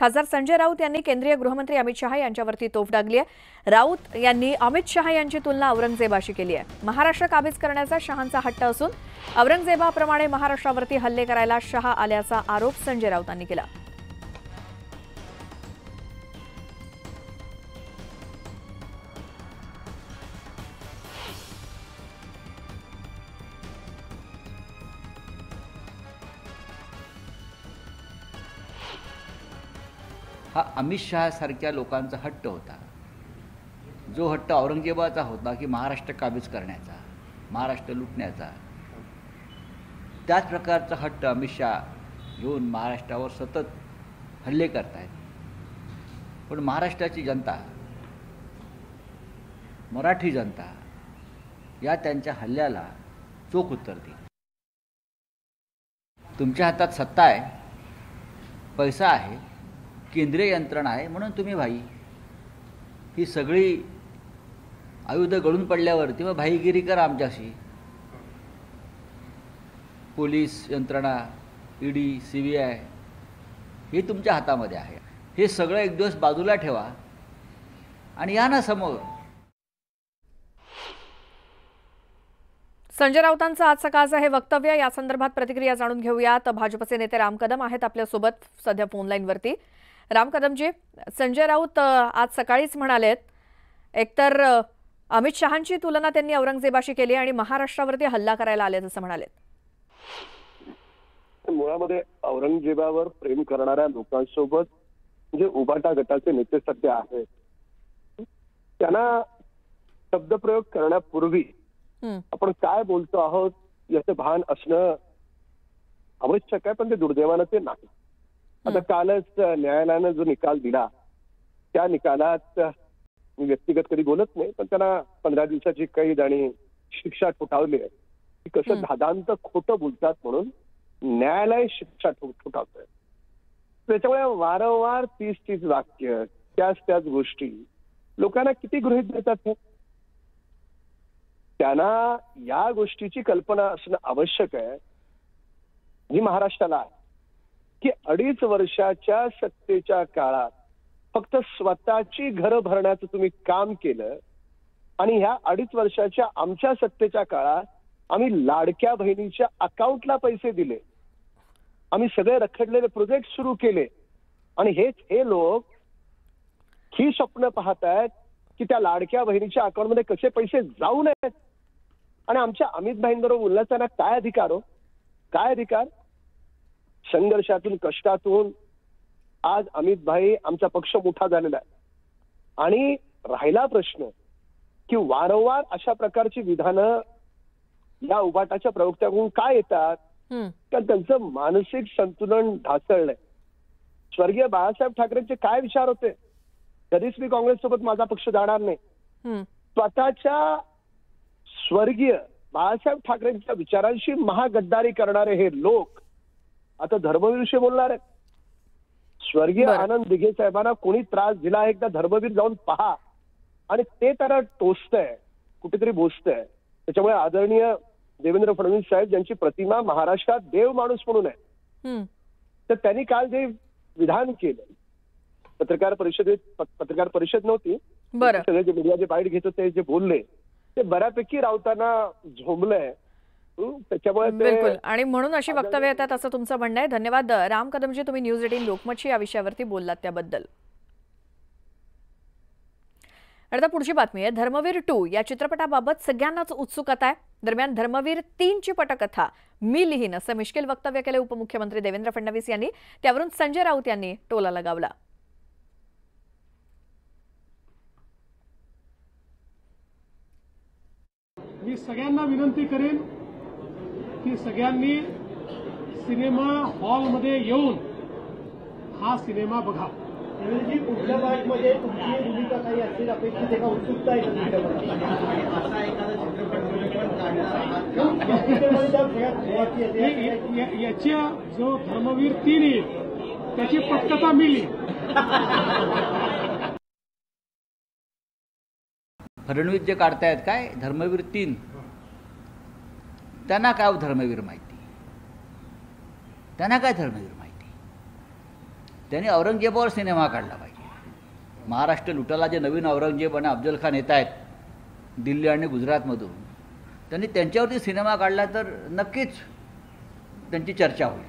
खासदार संजय राऊत यांनी केंद्रीय गृहमंत्री अमित शहा यांच्यावरती तोफ डागली आहे। राऊत यांनी अमित शहा यांची तुलना औरंगजेबाशी केली आहे। महाराष्ट्र काबीज करण्याचा शहांचा हट्ट असून औरंगजेबाप्रमाणे महाराष्ट्रावरती हल्ले करायला शहा आल्याचा आरोप संजय राऊतांनी केला। हा अमित शहा सारख्या लोकांचा हट्ट होता, जो हट्ट औरंगजेबाचा होता की महाराष्ट्र काबीज करण्याचा, महाराष्ट्र लुटण्याचा। त्याच प्रकारचा हट्ट अमित शहा घेऊन महाराष्ट्रावर सतत हल्ले करतायत। पण महाराष्ट्राची जनता, मराठी जनता या त्यांच्या हल्ल्याला चोख उत्तर देईल। तुमच्या हातात सत्ता आहे, पैसा आहे, केंद्रीय यंत्रणा आहे, म्हणून तुम्ही भाई ही सगळी आयुध गळून पडल्यावरती मग भाईगिरी करा आमच्याशी। पोलीस यंत्रणा, ईडी, CBI हे तुमच्या हातामध्ये आहे। हे सगळं एक दिवस बाजूला ठेवा आणि या ना समोर। संजय राऊतांचं आज सकाळचं हे वक्तव्य, या संदर्भात प्रतिक्रिया जाणून घेऊयात। भाजपचे नेते राम कदम आहेत आपल्यासोबत सध्या फोन लाईनवरती। राम कदमजी, संजय राऊत आज सकाळीच म्हणालेत, एकतर अमित शहांची तुलना त्यांनी औरंगजेबाशी केली आणि महाराष्ट्रावरती हल्ला करायला आले असं म्हणालेत। मुळामध्ये औरंगजेबावर प्रेम करणाऱ्या लोकांसोबत जे उबाटा गटाचे नेते सध्या आहेत, त्यांना शब्दप्रयोग करण्यापूर्वी आपण काय बोलतो आहोत याचं भान असणं आवश्यक आहे, पण ते दुर्दैवानं ते नाही। आता कालच न्यायालयानं जो निकाल दिला, त्या निकालात मी व्यक्तिगत कधी बोलत नाही, पण त्यांना 15 दिवसाची कैद आणि शिक्षा ठोठावली आहे की कसं धादांत खोटं बोलतात म्हणून न्यायालय शिक्षा ठोठावतंय। त्याच्यामुळे वारंवार 30 वाक्य, त्याच गोष्टी लोकांना किती गृहीत धरतात हे, त्यांना या गोष्टीची कल्पना असणं आवश्यक आहे जी महाराष्ट्राला आहे की 2.5 वर्षाच्या सत्तेच्या काळात फक्त स्वतःची घरं भरण्याचं तुम्ही काम केलं आणि ह्या 2.5 वर्षाच्या आमच्या सत्तेच्या काळात आम्ही लाडक्या बहिणीच्या अकाउंटला पैसे दिले, आम्ही सगळे रखडलेले प्रोजेक्ट सुरू केले आणि हे लोक ही स्वप्न पाहतायत की त्या लाडक्या बहिणीच्या अकाउंटमध्ये कसे पैसे जाऊ नयेत। आणि आमच्या अमित भाईंबरोबर बोलण्याचा ना काय अधिकार हो, काय अधिकार? संघर्षातून, कष्टातून आज अमित भाई आमचा पक्ष मोठा झालेला आहे। आणि राहिला प्रश्न की वारंवार अशा प्रकारची विधानं या उबाटाच्या प्रवक्त्याकडून काय येतात, कारण त्यांचं मानसिक संतुलन ढासळलंय। स्वर्गीय बाळासाहेब ठाकरेंचे काय विचार होते, कधीच मी काँग्रेससोबत माझा पक्ष जाणार नाही। स्वतःच्या स्वर्गीय बाळासाहेब ठाकरेंच्या विचारांशी महागद्दारी करणारे हे लोक आता धर्मवीरविषयी बोलणार आहेत। स्वर्गीय आनंद दिघे साहेबांना कोणी त्रास दिला, एकदा धर्मवीर जाऊन पहा, आणि ते त्याला टोचतंय, कुठेतरी बोचतंय। त्याच्यामुळे आदरणीय देवेंद्र फडणवीस साहेब ज्यांची प्रतिमा महाराष्ट्रात देव माणूस म्हणून आहे, तर त्यांनी काल जे विधान केलं, पत्रकार परिषद नव्हती, सगळे जे मीडियाचे बाईट घेत होते, जे बोलले ते बऱ्यापैकी राऊतांना झोंबलंय। त्याच्यामुळे बिलकुल, आणि म्हणून अशी वक्तव्य येतात असं तुमचं म्हणणं आहे। धन्यवाद राम कदमजी, तुम्ही न्यूज 18 लोकमतशी या विषयावरती बोललात त्याबद्दल। आता पुढची बातमी आहे, धर्मवीर 2 या चित्रपटाबाबत सगळ्यांनाच उत्सुकता आहे। दरम्यान धर्मवीर 3 ची पटकथा मी लिहीन असं मिश्किल वक्तव्य केलं उपमुख्यमंत्री देवेंद्र फडणवीस यांनी। त्यावरून संजय राऊत यांनी टोला लगावला। मी सगळ्यांना विनंती करेन की सगळ्यांनी सिनेमा हॉलमध्ये येऊन हा सिनेमा बघा। पुढच्या पार्टमध्ये तुमची भूमिका काही असेल अपेक्षित आहे का, उत्सुकता आहे याच्या जो धर्मवीर 3 येईल त्याची पटकथा मिळली। फडणवीस जे काढतायत काय धर्मवीर 3, त्यांना काय धर्मवीर माहिती, त्यांना काय धर्मवीर माहिती। त्यांनी औरंगजेबावर सिनेमा काढला पाहिजे. महाराष्ट्र लुटाला जे नवीन औरंगजेब आणि अफजल खान येत आहेत दिल्ली आणि गुजरातमधून, त्यांनी त्यांच्यावरती सिनेमा काढला तर नक्कीच त्यांची चर्चा होईल.